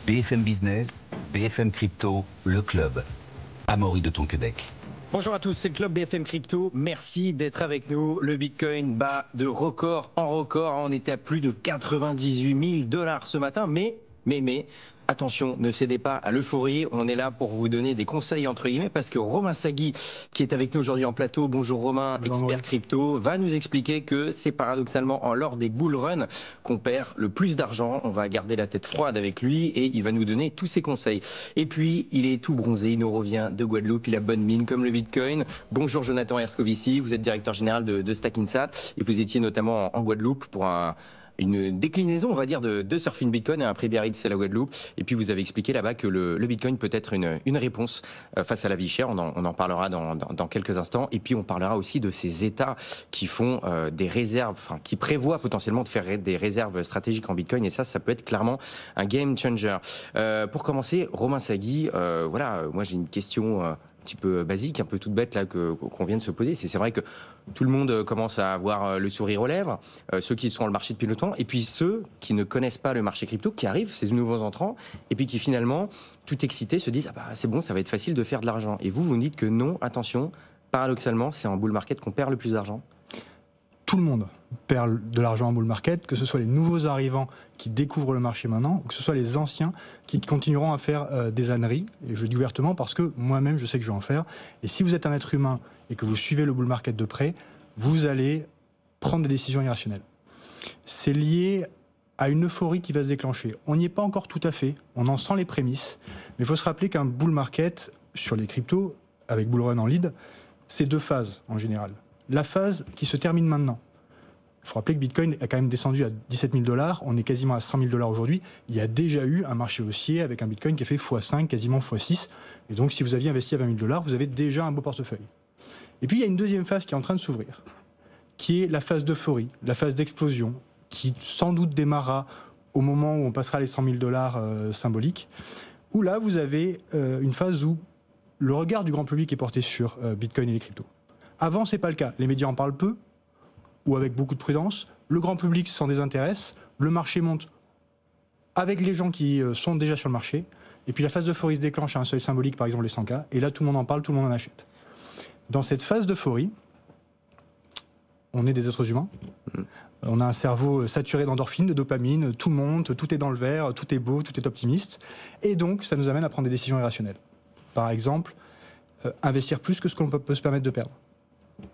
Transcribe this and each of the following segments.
BFM Business, BFM Crypto, le club. Amaury de Tonquedec. Bonjour à tous, c'est le club BFM Crypto. Merci d'être avec nous. Le Bitcoin bat de record en record. On était à plus de 98 000 $ ce matin. Mais, attention, ne cédez pas à l'euphorie. On est là pour vous donner des conseils entre guillemets parce que Romain Sagui, qui est avec nous aujourd'hui en plateau, bonjour Romain, expert crypto, va nous expliquer que c'est paradoxalement lors des bull runs qu'on perd le plus d'argent. On va garder la tête froide avec lui et il va nous donner tous ses conseils. Et puis, il est tout bronzé, il nous revient de Guadeloupe, il a bonne mine comme le Bitcoin. Bonjour Jonathan Herscovici, vous êtes directeur général de Stackinsat et vous étiez notamment en Guadeloupe pour une déclinaison, on va dire, de Surfing Bitcoin et un prix Biarritz à la Guadeloupe. Et puis vous avez expliqué là-bas que le Bitcoin peut être une réponse face à la vie chère. On en parlera dans quelques instants. Et puis on parlera aussi de ces États qui font des réserves, enfin qui prévoient potentiellement de faire des réserves stratégiques en Bitcoin. Et ça peut être clairement un game changer. Pour commencer, Romain Sagui, voilà, moi j'ai une question un petit peu basique, un peu toute bête là qu'on vient de se poser. C'est vrai que tout le monde commence à avoir le sourire aux lèvres, ceux qui sont dans le marché depuis longtemps, et puis ceux qui ne connaissent pas le marché crypto, qui arrivent, ces nouveaux entrants, et puis qui finalement, tout excités, se disent « Ah bah c'est bon, ça va être facile de faire de l'argent ». Et vous dites que non, attention, paradoxalement, c'est en bull market qu'on perd le plus d'argent. Tout le monde perd de l'argent en bull market, que ce soit les nouveaux arrivants qui découvrent le marché maintenant, ou que ce soit les anciens qui continueront à faire des âneries. Et je le dis ouvertement parce que moi-même, je sais que je vais en faire. Et si vous êtes un être humain et que vous suivez le bull market de près, vous allez prendre des décisions irrationnelles. C'est lié à une euphorie qui va se déclencher. On n'y est pas encore tout à fait, on en sent les prémices, mais il faut se rappeler qu'un bull market sur les cryptos, avec bull run en lead, c'est deux phases en général. La phase qui se termine maintenant. Il faut rappeler que Bitcoin a quand même descendu à 17 000 $, on est quasiment à 100 000 $ aujourd'hui. Il y a déjà eu un marché haussier avec un Bitcoin qui a fait x5, quasiment x6. Et donc si vous aviez investi à 20 000 $, vous avez déjà un beau portefeuille. Et puis il y a une deuxième phase qui est en train de s'ouvrir, qui est la phase d'euphorie, la phase d'explosion, qui sans doute démarrera au moment où on passera les 100 000 $ symboliques, où là vous avez une phase où le regard du grand public est porté sur Bitcoin et les cryptos. Avant, c'est pas le cas. Les médias en parlent peu, ou avec beaucoup de prudence. Le grand public s'en désintéresse. Le marché monte avec les gens qui sont déjà sur le marché. Et puis la phase d'euphorie se déclenche à un seuil symbolique, par exemple les 100K. Et là, tout le monde en parle, tout le monde en achète. Dans cette phase d'euphorie, on est des êtres humains. On a un cerveau saturé d'endorphines, de dopamine. Tout monte, tout est dans le vert, tout est beau, tout est optimiste. Et donc, ça nous amène à prendre des décisions irrationnelles. Par exemple, investir plus que ce qu'on peut se permettre de perdre.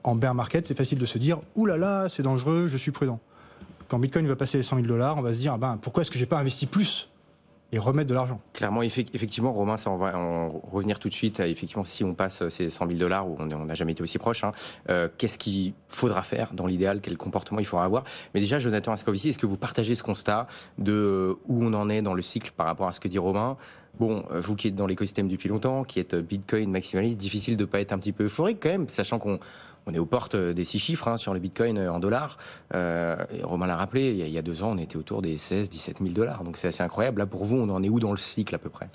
En bear market, c'est facile de se dire « Ouh là là, c'est dangereux, je suis prudent ». Quand Bitcoin va passer les 100 000 $, on va se dire ah « Pourquoi est-ce que je n'ai pas investi plus ?» et remettre de l'argent. Clairement, effectivement, Romain, ça, on va en revenir tout de suite. Effectivement, si on passe ces 100 000 $, où on n'a jamais été aussi proche, qu'est-ce qu'il faudra faire dans l'idéal? Quel comportement il faudra avoir? Mais déjà, Jonathan Herscovici, est-ce que vous partagez ce constat de où on en est dans le cycle par rapport à ce que dit Romain? Bon, vous qui êtes dans l'écosystème depuis longtemps, qui êtes Bitcoin maximaliste, difficile de ne pas être un petit peu euphorique quand même, sachant qu'on est aux portes des 6 chiffres sur le Bitcoin en dollars. Et Romain l'a rappelé, il y a 2 ans, on était autour des 16 17 000 $. Donc c'est assez incroyable. Là, pour vous, on en est où dans le cycle à peu près?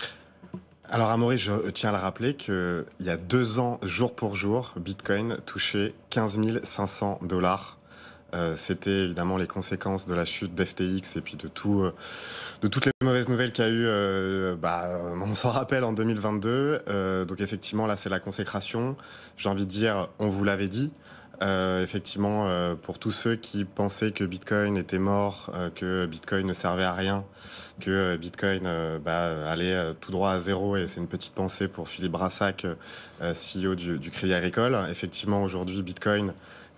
Alors Amaury, je tiens à le rappeler qu'il y a 2 ans, jour pour jour, Bitcoin touchait 15 500 $. C'était évidemment les conséquences de la chute d'FTX et puis de toutes les mauvaises nouvelles qu'il y a eu, on s'en rappelle en 2022. Donc effectivement, là, c'est la consécration. J'ai envie de dire, on vous l'avait dit. Effectivement, pour tous ceux qui pensaient que Bitcoin était mort, que Bitcoin ne servait à rien, que Bitcoin allait tout droit à zéro, et c'est une petite pensée pour Philippe Brassac, CEO du Crédit Agricole. Effectivement, aujourd'hui, Bitcoin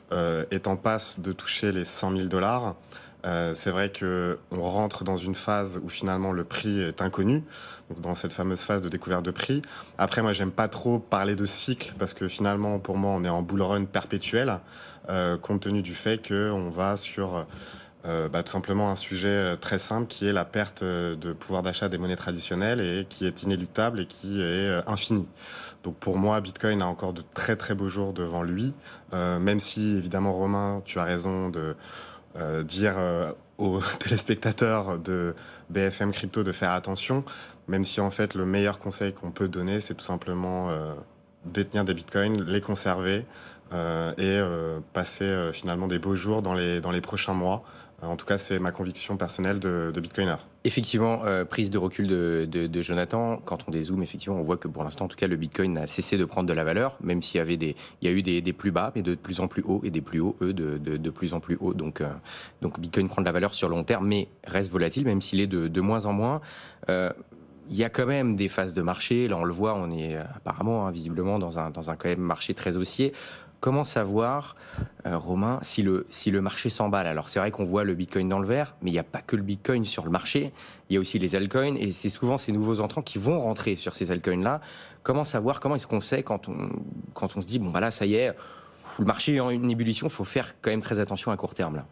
est en passe de toucher les 100 000 $. C'est vrai qu'on rentre dans une phase où finalement le prix est inconnu, donc dans cette fameuse phase de découverte de prix. Après, moi, j'aime pas trop parler de cycle parce que finalement, pour moi, on est en bull run perpétuel, compte tenu du fait qu'on va sur tout simplement un sujet très simple qui est la perte de pouvoir d'achat des monnaies traditionnelles et qui est inéluctable et qui est infinie. Donc pour moi, Bitcoin a encore de très très beaux jours devant lui, même si évidemment Romain, tu as raison de dire aux téléspectateurs de BFM Crypto de faire attention, même si en fait le meilleur conseil qu'on peut donner, c'est tout simplement détenir des bitcoins, les conserver et passer finalement des beaux jours dans les prochains mois En tout cas, c'est ma conviction personnelle de bitcoiner. Effectivement, prise de recul de Jonathan, quand on dézoome, effectivement, on voit que pour l'instant, en tout cas, le Bitcoin a cessé de prendre de la valeur, même s'il y a eu des plus bas, mais de plus en plus hauts, et des plus hauts, eux, de plus en plus hauts. Donc Bitcoin prend de la valeur sur le long terme, mais reste volatile, même s'il est de moins en moins. Il y a quand même des phases de marché. Là, on le voit, on est apparemment, visiblement, dans un quand même marché très haussier. Comment savoir, Romain, si le marché s'emballe? Alors c'est vrai qu'on voit le Bitcoin dans le vert, mais il n'y a pas que le Bitcoin sur le marché, il y a aussi les altcoins, et c'est souvent ces nouveaux entrants qui vont rentrer sur ces altcoins-là. Comment savoir, comment est-ce qu'on sait quand on se dit, bon bah là ça y est, le marché est en une ébullition, il faut faire quand même très attention à court terme là.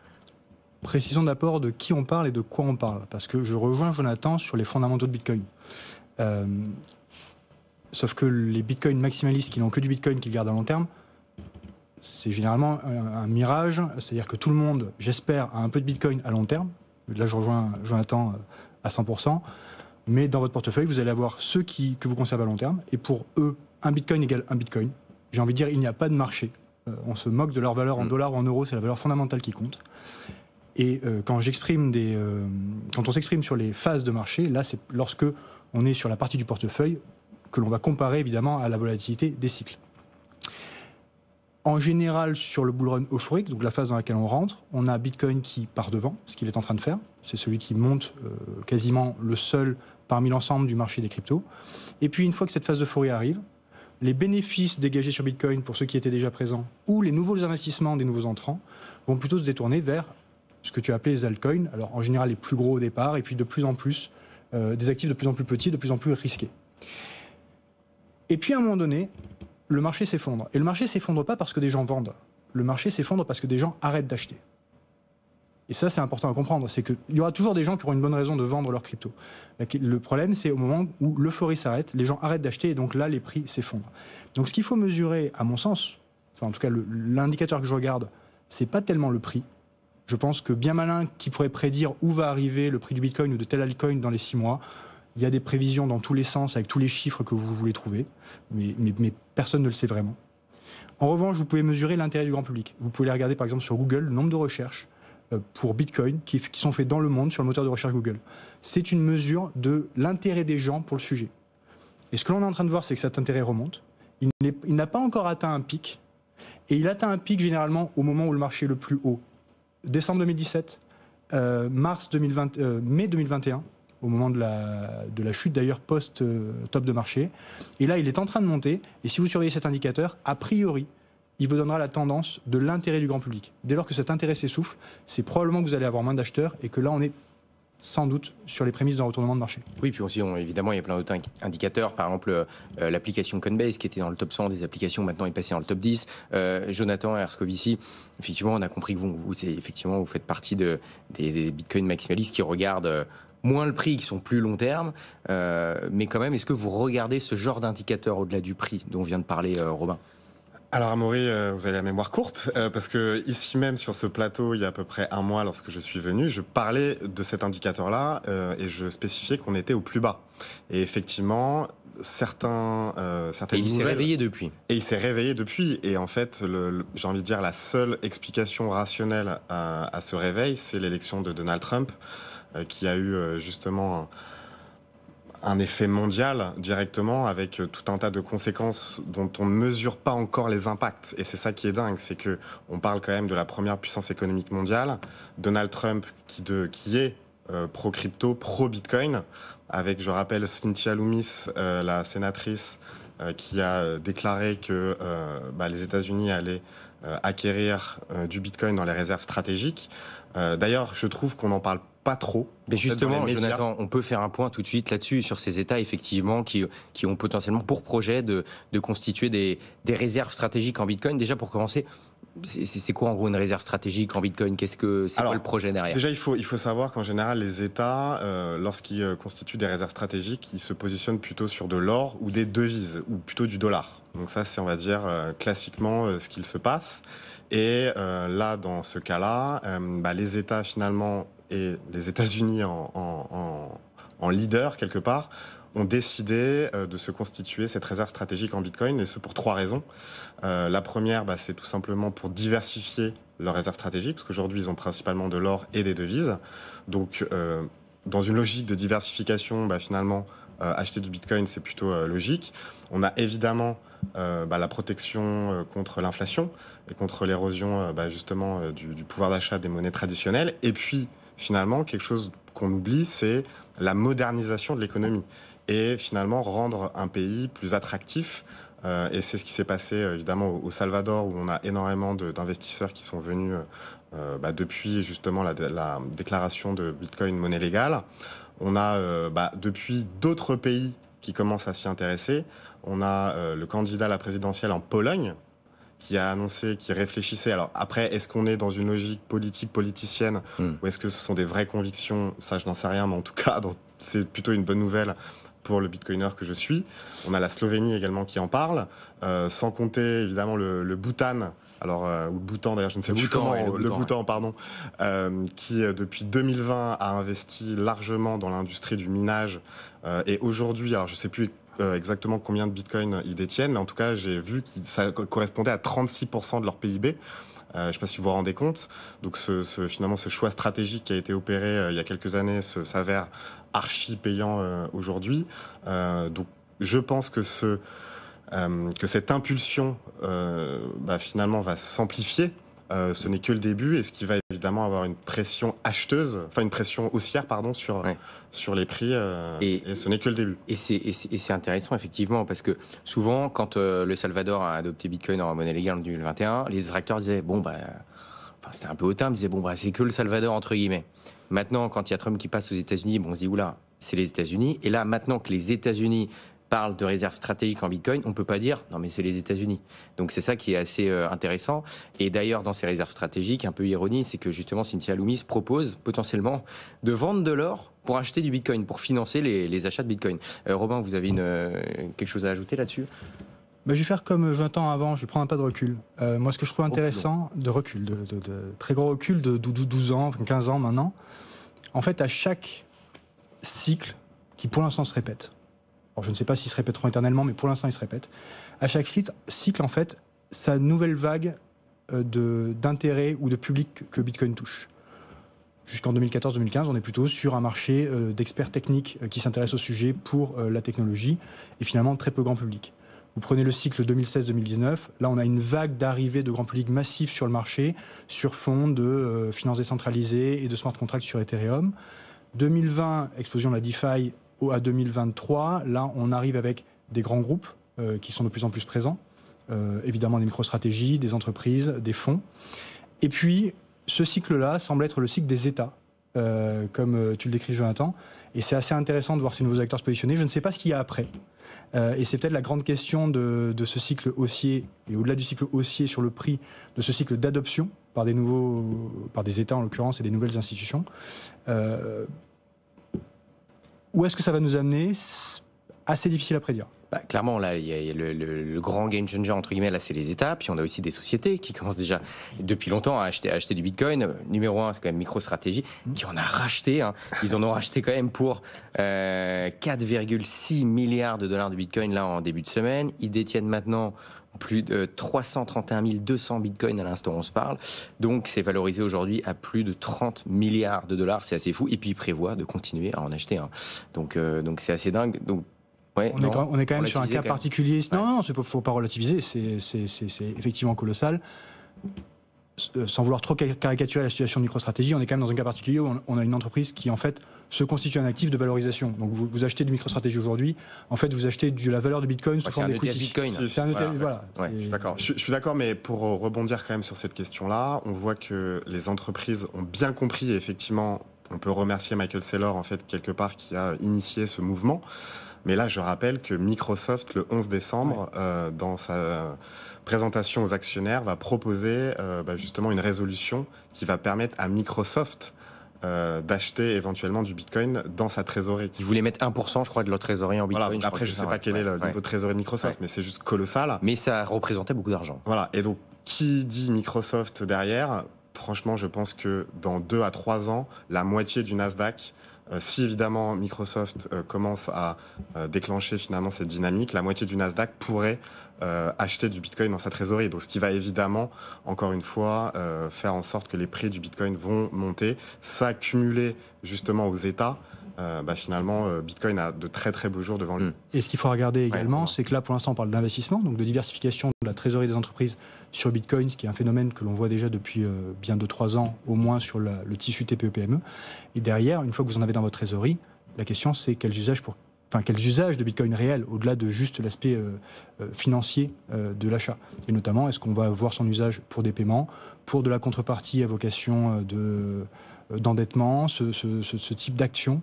Précisons d'abord de qui on parle et de quoi on parle, parce que je rejoins Jonathan sur les fondamentaux de Bitcoin. Sauf que les Bitcoins maximalistes qui n'ont que du Bitcoin qu'ils gardent à long terme, c'est généralement un mirage, c'est-à-dire que tout le monde, j'espère, a un peu de Bitcoin à long terme. Là, je rejoins Jonathan à 100%. Mais dans votre portefeuille, vous allez avoir ceux que vous conservez à long terme. Et pour eux, un Bitcoin égale un Bitcoin. J'ai envie de dire, il n'y a pas de marché. On se moque de leur valeur en dollars ou en euros, c'est la valeur fondamentale qui compte. Et quand on s'exprime sur les phases de marché, là, c'est lorsque on est sur la partie du portefeuille que l'on va comparer évidemment à la volatilité des cycles. En général, sur le bull run euphorique, donc la phase dans laquelle on rentre, on a Bitcoin qui part devant, ce qu'il est en train de faire. C'est celui qui monte quasiment le seul parmi l'ensemble du marché des cryptos. Et puis, une fois que cette phase d'euphorie arrive, les bénéfices dégagés sur Bitcoin pour ceux qui étaient déjà présents ou les nouveaux investissements des nouveaux entrants vont plutôt se détourner vers ce que tu as appelé les altcoins. Alors, en général, les plus gros au départ, et puis de plus en plus, des actifs de plus en plus petits, de plus en plus risqués. Et puis, à un moment donné, le marché s'effondre. Et le marché s'effondre pas parce que des gens vendent. Le marché s'effondre parce que des gens arrêtent d'acheter. Et ça, c'est important à comprendre. C'est qu'il y aura toujours des gens qui auront une bonne raison de vendre leur crypto. Le problème, c'est au moment où l'euphorie s'arrête, les gens arrêtent d'acheter et donc là, les prix s'effondrent. Donc ce qu'il faut mesurer, à mon sens, enfin en tout cas l'indicateur que je regarde, c'est pas tellement le prix. Je pense que bien malin qui pourrait prédire où va arriver le prix du Bitcoin ou de tel altcoin dans les 6 mois, il y a des prévisions dans tous les sens avec tous les chiffres que vous voulez trouver, mais personne ne le sait vraiment. En revanche, vous pouvez mesurer l'intérêt du grand public. Vous pouvez les regarder par exemple sur Google, le nombre de recherches pour Bitcoin qui sont faites dans le monde sur le moteur de recherche Google. C'est une mesure de l'intérêt des gens pour le sujet. Et ce que l'on est en train de voir, c'est que cet intérêt remonte. Il n'a pas encore atteint un pic, et il atteint un pic généralement au moment où le marché est le plus haut. Décembre 2017, mai 2021, au moment de la chute d'ailleurs post-top de marché. Et là, il est en train de monter. Et si vous surveillez cet indicateur, a priori, il vous donnera la tendance de l'intérêt du grand public. Dès lors que cet intérêt s'essouffle, c'est probablement que vous allez avoir moins d'acheteurs et que là, on est sans doute sur les prémices d'un retournement de marché. Oui, puis aussi, évidemment, il y a plein d'autres indicateurs. Par exemple, l'application Coinbase, qui était dans le top 100 des applications, maintenant est passée dans le top 10. Jonathan Herscovici, effectivement, on a compris que vous faites partie des bitcoins maximalistes qui regardent moins le prix, qui sont plus long terme. Mais quand même, est-ce que vous regardez ce genre d'indicateur au-delà du prix dont vient de parler Robin ? Alors Amaury, vous avez la mémoire courte, parce que ici même sur ce plateau, il y a à peu près un mois, lorsque je suis venu, je parlais de cet indicateur-là et je spécifiais qu'on était au plus bas. Et effectivement, certaines et il s'est réveillé depuis. Et il s'est réveillé depuis. Et en fait, j'ai envie de dire, la seule explication rationnelle à ce réveil, c'est l'élection de Donald Trump, qui a eu justement un effet mondial directement avec tout un tas de conséquences dont on ne mesure pas encore les impacts. Et c'est ça qui est dingue, c'est que on parle quand même de la première puissance économique mondiale, Donald Trump qui est pro-crypto, pro-Bitcoin, avec, je rappelle, Cynthia Lummis, la sénatrice, qui a déclaré que les États-Unis allaient acquérir du Bitcoin dans les réserves stratégiques. D'ailleurs, je trouve qu'on n'en parle pas trop. Mais justement, Jonathan, on peut faire un point tout de suite là-dessus, sur ces États, effectivement, qui ont potentiellement pour projet de constituer des réserves stratégiques en Bitcoin. Déjà, pour commencer, c'est quoi en gros une réserve stratégique en Bitcoin ? C'est quoi le projet derrière ? Déjà, il faut savoir qu'en général, les États, lorsqu'ils constituent des réserves stratégiques, ils se positionnent plutôt sur de l'or ou des devises, ou plutôt du dollar. Donc ça, c'est, on va dire, classiquement ce qu'il se passe. Et là, dans ce cas-là, les États, finalement, et les États-Unis en en leader quelque part, ont décidé de se constituer cette réserve stratégique en Bitcoin, et ce pour 3 raisons. La première, c'est tout simplement pour diversifier leur réserve stratégique, parce qu'aujourd'hui, ils ont principalement de l'or et des devises. Donc, dans une logique de diversification, finalement, acheter du Bitcoin, c'est plutôt logique. On a évidemment la protection contre l'inflation et contre l'érosion justement du pouvoir d'achat des monnaies traditionnelles. Et puis, finalement, quelque chose qu'on oublie, c'est la modernisation de l'économie. Et finalement rendre un pays plus attractif. Et c'est ce qui s'est passé évidemment au Salvador, où on a énormément d'investisseurs qui sont venus depuis justement la déclaration de Bitcoin monnaie légale. On a depuis d'autres pays qui commencent à s'y intéresser. On a le candidat à la présidentielle en Pologne qui a annoncé, qui réfléchissait. Alors après, est-ce qu'on est dans une logique politicienne ou est-ce que ce sont des vraies convictions? Ça, je n'en sais rien, mais en tout cas, c'est plutôt une bonne nouvelle pour le bitcoiner que je suis. On a la Slovénie également qui en parle, sans compter évidemment le Bhoutan, ou le Bhoutan d'ailleurs, je ne sais plus comment, le Bhoutan, pardon, qui depuis 2020 a investi largement dans l'industrie du minage, et aujourd'hui, alors je ne sais plus exactement combien de bitcoins ils détiennent, mais en tout cas j'ai vu que ça correspondait à 36% de leur PIB. Je ne sais pas si vous vous rendez compte. Donc finalement, ce choix stratégique qui a été opéré il y a quelques années s'avère archi payant aujourd'hui. Donc je pense que cette impulsion finalement va s'amplifier. Ce n'est que le début, et ce qui va évidemment avoir une pression une pression haussière sur les prix, et ce n'est que le début. Et c'est intéressant effectivement, parce que souvent quand le Salvador a adopté Bitcoin en monnaie légale en 2021, les détracteurs disaient c'était un peu hautain, ils disaient c'est que le Salvador entre guillemets. Maintenant, quand il y a Trump qui passe aux États-Unis, on se dit oula, c'est les États-Unis. Et là, maintenant que les États-Unis parle de réserve stratégique en Bitcoin, on ne peut pas dire non mais c'est les États-Unis. Donc c'est ça qui est assez intéressant. Et d'ailleurs dans ces réserves stratégiques, un peu ironie, c'est que justement Cynthia Lummis propose potentiellement de vendre de l'or pour acheter du Bitcoin, pour financer les achats de Bitcoin. Robin, vous avez quelque chose à ajouter là-dessus? Je vais faire comme Jonathan avant, je vais prendre un pas de recul. Moi, ce que je trouve intéressant, de très gros recul, de 12 ans, 15 ans maintenant, en fait, à chaque cycle, qui pour l'instant se répète, alors, je ne sais pas s'ils se répéteront éternellement, mais pour l'instant, ils se répètent. À chaque cycle, en fait, sa nouvelle vague d'intérêt ou de public que Bitcoin touche. Jusqu'en 2014-2015, on est plutôt sur un marché d'experts techniques qui s'intéressent au sujet pour la technologie, et finalement très peu grand public. Vous prenez le cycle 2016-2019, là on a une vague d'arrivée de grand public massif sur le marché, sur fond de finances décentralisées et de smart contracts sur Ethereum. 2020, explosion de la DeFi, à 2023, là on arrive avec des grands groupes qui sont de plus en plus présents, évidemment des micro-stratégies, des entreprises, des fonds. Et puis ce cycle-là semble être le cycle des États, comme tu le décris Jonathan, et c'est assez intéressant de voir ces nouveaux acteurs se positionner. Je ne sais pas ce qu'il y a après, et c'est peut-être la grande question de ce cycle haussier, et au-delà du cycle haussier sur le prix, de ce cycle d'adoption par des États en l'occurrence et des nouvelles institutions. Où est-ce que ça va nous amener? Assez difficile à prédire. Clairement, là, il y a le grand game changer, entre guillemets, là, c'est les États. Puis on a aussi des sociétés qui commencent déjà depuis longtemps à acheter du Bitcoin. Numéro 1, c'est quand même MicroStrategy, qui en a racheté. Ils en ont racheté quand même pour 4,6 milliards de dollars de Bitcoin, là, en début de semaine. Ils détiennent maintenant plus de 331 200 bitcoins à l'instant où on se parle. Donc, c'est valorisé aujourd'hui à plus de 30 milliards de dollars. C'est assez fou. Et puis, ils prévoient de continuer à en acheter. Donc, c'est assez dingue. Donc, ouais, on est quand même sur un cas particulier. Non, il ne faut pas relativiser. C'est effectivement colossal. Sans vouloir trop caricaturer la situation de MicroStrategy, on est quand même dans un cas particulier où on a une entreprise qui, en fait, se constitue un actif de valorisation. Donc, vous achetez du MicroStrategy aujourd'hui, en fait, vous achetez de la valeur de Bitcoin sous forme d'equity. Bitcoin. C'est un ETF, voilà. Ouais, je suis d'accord. Je suis d'accord, mais pour rebondir quand même sur cette question-là, on voit que les entreprises ont bien compris, et effectivement, on peut remercier Michael Saylor, en fait, quelque part, qui a initié ce mouvement. Mais là, je rappelle que Microsoft, le 11 décembre, dans sa présentation aux actionnaires, va proposer justement une résolution qui va permettre à Microsoft d'acheter éventuellement du Bitcoin dans sa trésorerie. Ils voulaient mettre 1%, je crois, de leur trésorerie en Bitcoin. Voilà. Après, je ne sais pas quel est le niveau de trésorerie de Microsoft, mais c'est juste colossal. Mais ça représentait beaucoup d'argent. Voilà. Et donc, qui dit Microsoft derrière? Franchement, je pense que dans 2 à 3 ans, la moitié du Nasdaq Si évidemment Microsoft commence à déclencher finalement cette dynamique, la moitié du Nasdaq pourrait acheter du Bitcoin dans sa trésorerie. Donc ce qui va évidemment, encore une fois, faire en sorte que les prix du Bitcoin vont monter, s'accumuler justement aux États. Finalement, Bitcoin a de très très beaux jours devant lui. Et ce qu'il faut regarder également, c'est que là, pour l'instant, on parle d'investissement, donc de diversification de la trésorerie des entreprises sur Bitcoin, ce qui est un phénomène que l'on voit déjà depuis bien 2-3 ans, au moins sur le tissu TPE-PME. Et derrière, une fois que vous en avez dans votre trésorerie, la question, c'est quels usages de Bitcoin réels, au-delà de juste l'aspect financier de l'achat. Et notamment, est-ce qu'on va voir son usage pour des paiements, pour de la contrepartie à vocation d'endettement, ce type d'action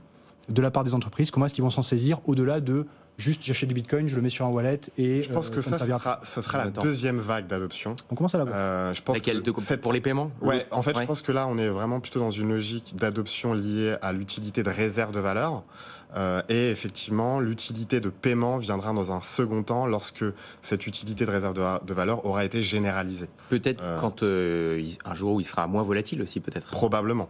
de la part des entreprises, comment est-ce qu'ils vont s'en saisir au-delà de juste j'achète du Bitcoin, je le mets sur un wallet et je pense que ça sera la deuxième vague d'adoption. On commence à la voir. Je pense pour les paiements. Ouais, en fait, je pense que là, on est vraiment plutôt dans une logique d'adoption liée à l'utilité de réserve de valeur. Et effectivement, l'utilité de paiement viendra dans un second temps lorsque cette utilité de réserve de valeur aura été généralisée. Peut-être quand un jour où il sera moins volatile aussi, peut-être. Probablement.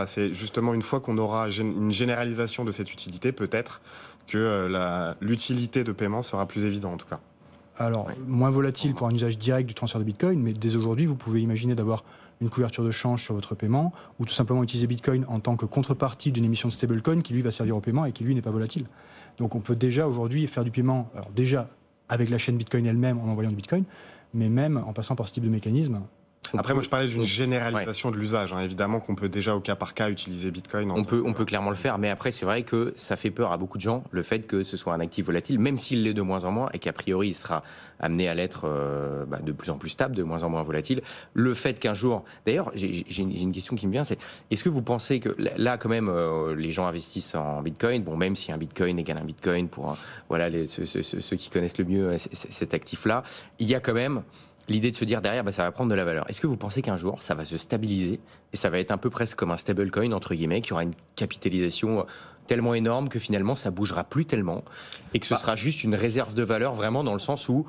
C'est justement une fois qu'on aura une généralisation de cette utilité, peut-être que l'utilité de paiement sera plus évidente en tout cas. Alors, moins volatile pour un usage direct du transfert de Bitcoin, mais dès aujourd'hui, vous pouvez imaginer d'avoir une couverture de change sur votre paiement, ou tout simplement utiliser Bitcoin en tant que contrepartie d'une émission de stablecoin qui, lui, va servir au paiement et qui, lui, n'est pas volatile. Donc, on peut déjà, aujourd'hui, faire du paiement, alors déjà, avec la chaîne Bitcoin elle-même, en envoyant du Bitcoin, mais même en passant par ce type de mécanisme. Après, moi, je parlais d'une généralisation de l'usage. Évidemment qu'on peut déjà, au cas par cas, utiliser Bitcoin. On peut clairement le faire, mais après, c'est vrai que ça fait peur à beaucoup de gens, le fait que ce soit un actif volatile, même s'il l'est de moins en moins, et qu'a priori, il sera amené à l'être de plus en plus stable, de moins en moins volatile. Le fait qu'un jour... D'ailleurs, j'ai une question qui me vient, c'est est-ce que vous pensez que là, quand même, les gens investissent en Bitcoin, bon, même si un Bitcoin égale un Bitcoin, pour ceux qui connaissent le mieux cet actif-là, il y a quand même... l'idée de se dire derrière, ça va prendre de la valeur. Est-ce que vous pensez qu'un jour, ça va se stabiliser et ça va être un peu presque comme un stablecoin, entre guillemets, qui aura une capitalisation tellement énorme que finalement, ça bougera plus tellement et que ce sera juste une réserve de valeur, vraiment dans le sens où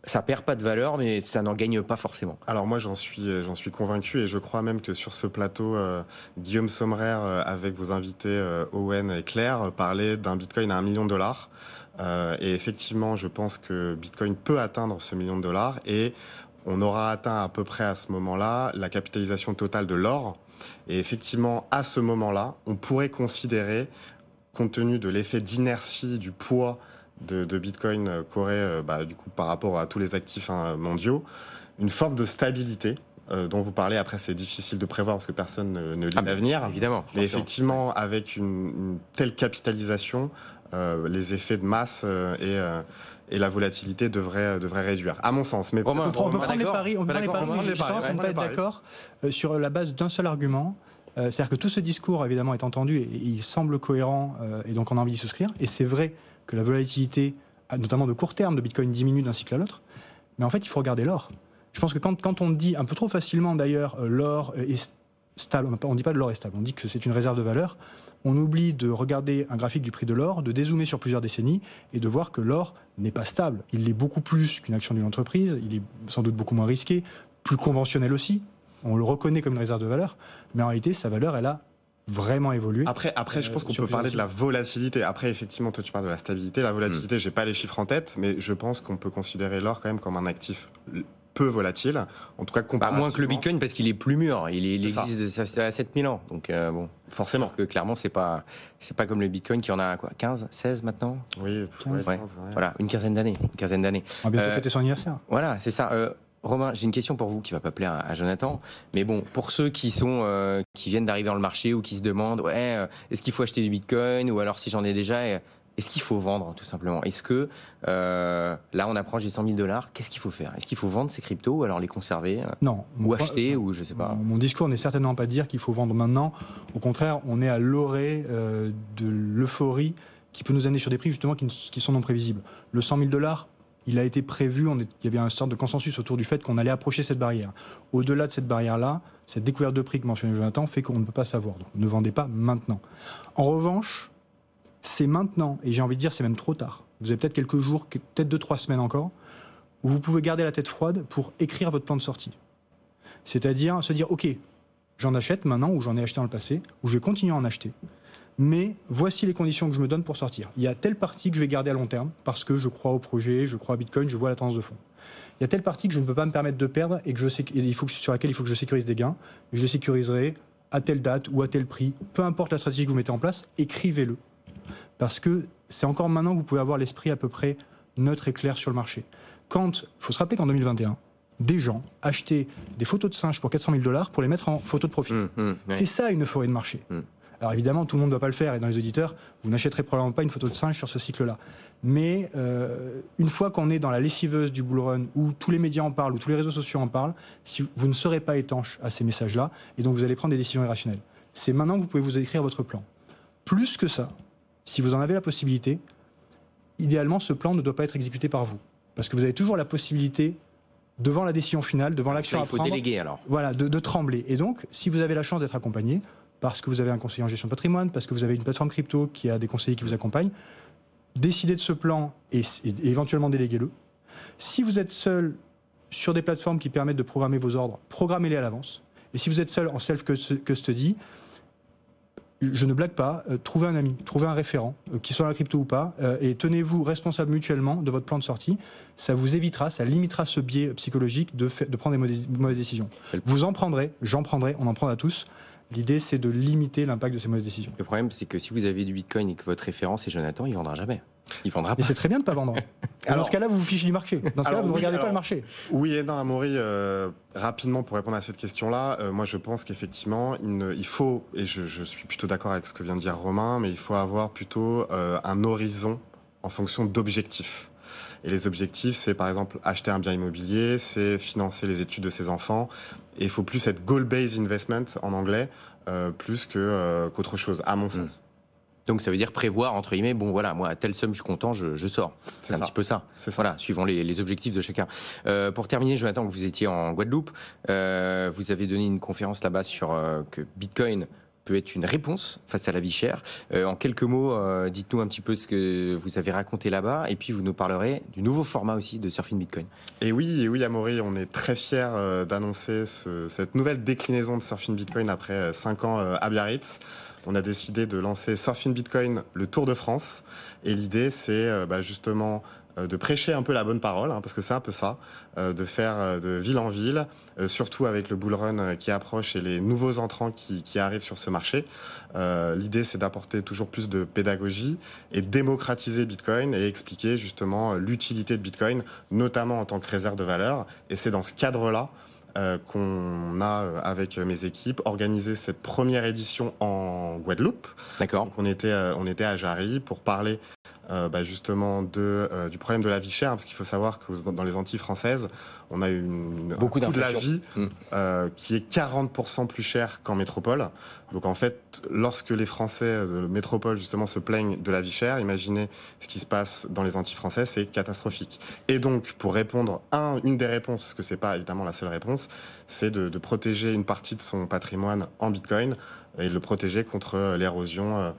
ça perd pas de valeur, mais ça n'en gagne pas forcément. Alors moi, j'en suis convaincu et je crois même que sur ce plateau, Guillaume Sommerer, avec vos invités Owen et Claire, parlait d'un Bitcoin à $1 million. Et effectivement, je pense que Bitcoin peut atteindre ce $1 million et on aura atteint à peu près à ce moment-là la capitalisation totale de l'or. Et effectivement, à ce moment-là, on pourrait considérer, compte tenu de l'effet d'inertie du poids de Bitcoin qu'aurait du coup par rapport à tous les actifs mondiaux, une forme de stabilité dont vous parlez. Après, c'est difficile de prévoir parce que personne ne lit l'avenir. Évidemment. Mais effectivement, avec une telle capitalisation, les effets de masse et la volatilité devraient réduire, à mon sens. Mais on peut prendre les paris, mais j'ai tendance à ne pas être d'accord sur la base d'un seul argument. C'est-à-dire que tout ce discours, évidemment, est entendu et il semble cohérent et donc on a envie d'y souscrire. Et c'est vrai que la volatilité, notamment de court terme, de Bitcoin diminue d'un cycle à l'autre. Mais en fait, il faut regarder l'or. Je pense que quand on dit, un peu trop facilement d'ailleurs, l'or est stable, on ne dit pas de l'or est stable, on dit que c'est une réserve de valeur, on oublie de regarder un graphique du prix de l'or, de dézoomer sur plusieurs décennies et de voir que l'or n'est pas stable. Il l'est beaucoup plus qu'une action d'une entreprise, il est sans doute beaucoup moins risqué, plus conventionnel aussi, on le reconnaît comme une réserve de valeur, mais en réalité, sa valeur, elle a vraiment évolué. Après, je pense qu'on peut parler de la volatilité. Après, effectivement, toi, tu parles de la stabilité. La volatilité, j'ai pas les chiffres en tête, mais je pense qu'on peut considérer l'or quand même comme un actif peu volatile, en tout cas comparativement. Moins que le Bitcoin parce qu'il est plus mûr, il existe à 7000 ans, donc bon. Forcément. Que clairement c'est pas comme le Bitcoin qui en a quoi, 15, 16 maintenant. Oui, 15, ouais. Voilà, une quinzaine d'années. On va bientôt fêter son anniversaire. Voilà, c'est ça. Romain, j'ai une question pour vous qui va pas plaire à Jonathan, mais bon, pour ceux qui viennent d'arriver dans le marché ou qui se demandent, est-ce qu'il faut acheter du Bitcoin ou alors si j'en ai déjà, est-ce qu'il faut vendre tout simplement? Est-ce que là on approche des $100 000, qu'est-ce qu'il faut faire? Est-ce qu'il faut vendre ces cryptos ou alors les conserver? Non. Ou acheter ou je sais pas. Mon discours n'est certainement pas de dire qu'il faut vendre maintenant. Au contraire, on est à l'orée de l'euphorie qui peut nous amener sur des prix justement qui sont non prévisibles. Le $100 000, il a été prévu, il y avait une sorte de consensus autour du fait qu'on allait approcher cette barrière. Au-delà de cette barrière-là, cette découverte de prix que mentionnait Jonathan fait qu'on ne peut pas savoir. Donc ne vendez pas maintenant. En revanche, c'est maintenant, et j'ai envie de dire c'est même trop tard. Vous avez peut-être quelques jours, peut-être 2-3 semaines encore, où vous pouvez garder la tête froide pour écrire votre plan de sortie. C'est-à-dire se dire, ok, j'en achète maintenant, ou j'en ai acheté dans le passé, ou je vais continuer à en acheter. mais voici les conditions que je me donne pour sortir. Il y a telle partie que je vais garder à long terme, parce que je crois au projet, je crois à Bitcoin, je vois la tendance de fond. Il y a telle partie que je ne peux pas me permettre de perdre et sur laquelle il faut que je sécurise des gains. Je les sécuriserai à telle date ou à tel prix, peu importe la stratégie que vous mettez en place, écrivez-le. Parce que c'est encore maintenant que vous pouvez avoir l'esprit à peu près neutre et clair sur le marché. Il faut se rappeler qu'en 2021, des gens achetaient des photos de singes pour 400 000 $ pour les mettre en photo de profil. C'est ça une euphorie de marché. Alors évidemment, tout le monde ne va pas le faire, et dans les auditeurs, vous n'achèterez probablement pas une photo de singe sur ce cycle-là. Mais une fois qu'on est dans la lessiveuse du bull run, où tous les médias en parlent, où tous les réseaux sociaux en parlent, vous ne serez pas étanche à ces messages-là, et donc vous allez prendre des décisions irrationnelles. C'est maintenant que vous pouvez vous écrire votre plan. Plus que ça, si vous en avez la possibilité, idéalement, ce plan ne doit pas être exécuté par vous. Parce que vous avez toujours la possibilité, devant la décision finale, devant l'action à prendre... Il faut déléguer alors. Voilà, de trembler. Et donc, si vous avez la chance d'être accompagné, parce que vous avez un conseiller en gestion de patrimoine, parce que vous avez une plateforme crypto qui a des conseillers qui vous accompagnent, décidez de ce plan et éventuellement déléguez-le. Si vous êtes seul sur des plateformes qui permettent de programmer vos ordres, programmez-les à l'avance. Et si vous êtes seul en self-custody, je ne blague pas, trouvez un ami, trouvez un référent, qu'il soit dans la crypto ou pas, et tenez-vous responsable mutuellement de votre plan de sortie. Ça vous évitera, ça limitera ce biais psychologique de prendre des mauvaises décisions. Vous en prendrez, j'en prendrai, on en prendra tous. L'idée, c'est de limiter l'impact de ces mauvaises décisions. Le problème, c'est que si vous avez du Bitcoin et que votre référent, c'est Jonathan, il ne vendra jamais. Il vendra pas. Et c'est très bien de ne pas vendre. Dans ce cas-là, vous vous fichez du marché. Dans ce cas-là, vous ne regardez pas le marché. Oui et non, Amaury. Rapidement, pour répondre à cette question-là, moi, je pense qu'effectivement, il faut, et je suis plutôt d'accord avec ce que vient de dire Romain, mais il faut avoir plutôt un horizon en fonction d'objectifs. Et les objectifs, c'est par exemple acheter un bien immobilier, c'est financer les études de ses enfants. Et il faut plus être goal-based investment en anglais, plus qu'autre chose, à mon sens. Donc ça veut dire prévoir, entre guillemets, bon voilà, moi à telle somme je suis content, je sors. C'est un petit peu ça. Voilà, suivant les objectifs de chacun. Pour terminer, Jonathan, vous étiez en Guadeloupe, vous avez donné une conférence là-bas sur que Bitcoin peut être une réponse face à la vie chère. En quelques mots, dites-nous un petit peu ce que vous avez raconté là-bas, et puis vous nous parlerez du nouveau format aussi de Surfing Bitcoin. Et oui, Amaury, on est très fiers d'annoncer cette nouvelle déclinaison de Surfing Bitcoin après 5 ans à Biarritz. On a décidé de lancer Surfing Bitcoin, le Tour de France, et l'idée c'est justement de prêcher un peu la bonne parole, parce que c'est un peu ça, de faire de ville en ville, surtout avec le bull run qui approche et les nouveaux entrants qui arrivent sur ce marché. L'idée, c'est d'apporter toujours plus de pédagogie et démocratiser Bitcoin et expliquer justement l'utilité de Bitcoin, notamment en tant que réserve de valeur. Et c'est dans ce cadre-là qu'on a, avec mes équipes, organisé cette première édition en Guadeloupe. D'accord. Donc on était à Jarry pour parler justement du problème de la vie chère, parce qu'il faut savoir que dans les Antilles françaises, on a beaucoup un coût de la d'inflation. vie qui est 40% plus cher qu'en métropole. Donc en fait, lorsque les Français de métropole justement se plaignent de la vie chère, imaginez ce qui se passe dans les Antilles françaises, c'est catastrophique. Et donc pour répondre, une des réponses, parce que c'est pas évidemment la seule réponse, c'est de protéger une partie de son patrimoine en Bitcoin et de le protéger contre l'érosion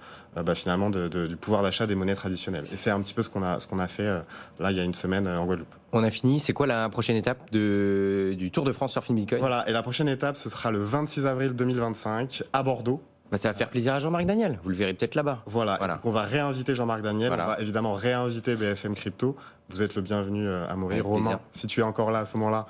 finalement du pouvoir d'achat des monnaies traditionnelles. Et c'est un petit peu ce qu'on a fait là il y a une semaine en Guadeloupe. On a fini. C'est quoi la prochaine étape du Tour de France Surfing Bitcoin? Voilà, et la prochaine étape, ce sera le 26 avril 2025 à Bordeaux. Ça va faire plaisir à Jean-Marc Daniel. Vous le verrez peut-être là-bas. Voilà. Donc on va réinviter Jean-Marc Daniel. Voilà. On va évidemment réinviter BFM Crypto. Vous êtes le bienvenu, Amaury. Romain, si tu es encore là à ce moment-là,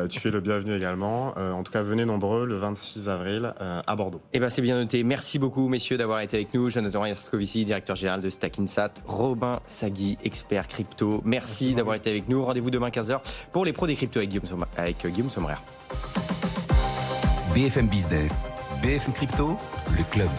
tu es le bienvenu également. En tout cas, venez nombreux le 26 avril à Bordeaux. Eh ben, c'est bien noté. Merci beaucoup, messieurs, d'avoir été avec nous. Jonathan Irscovici, directeur général de Stackinsat. Robin Sagui, expert crypto. Merci d'avoir été avec nous. Rendez-vous demain 15h pour les pros des cryptos avec Guillaume Sommerer. BFM Business, BFM Crypto, le club.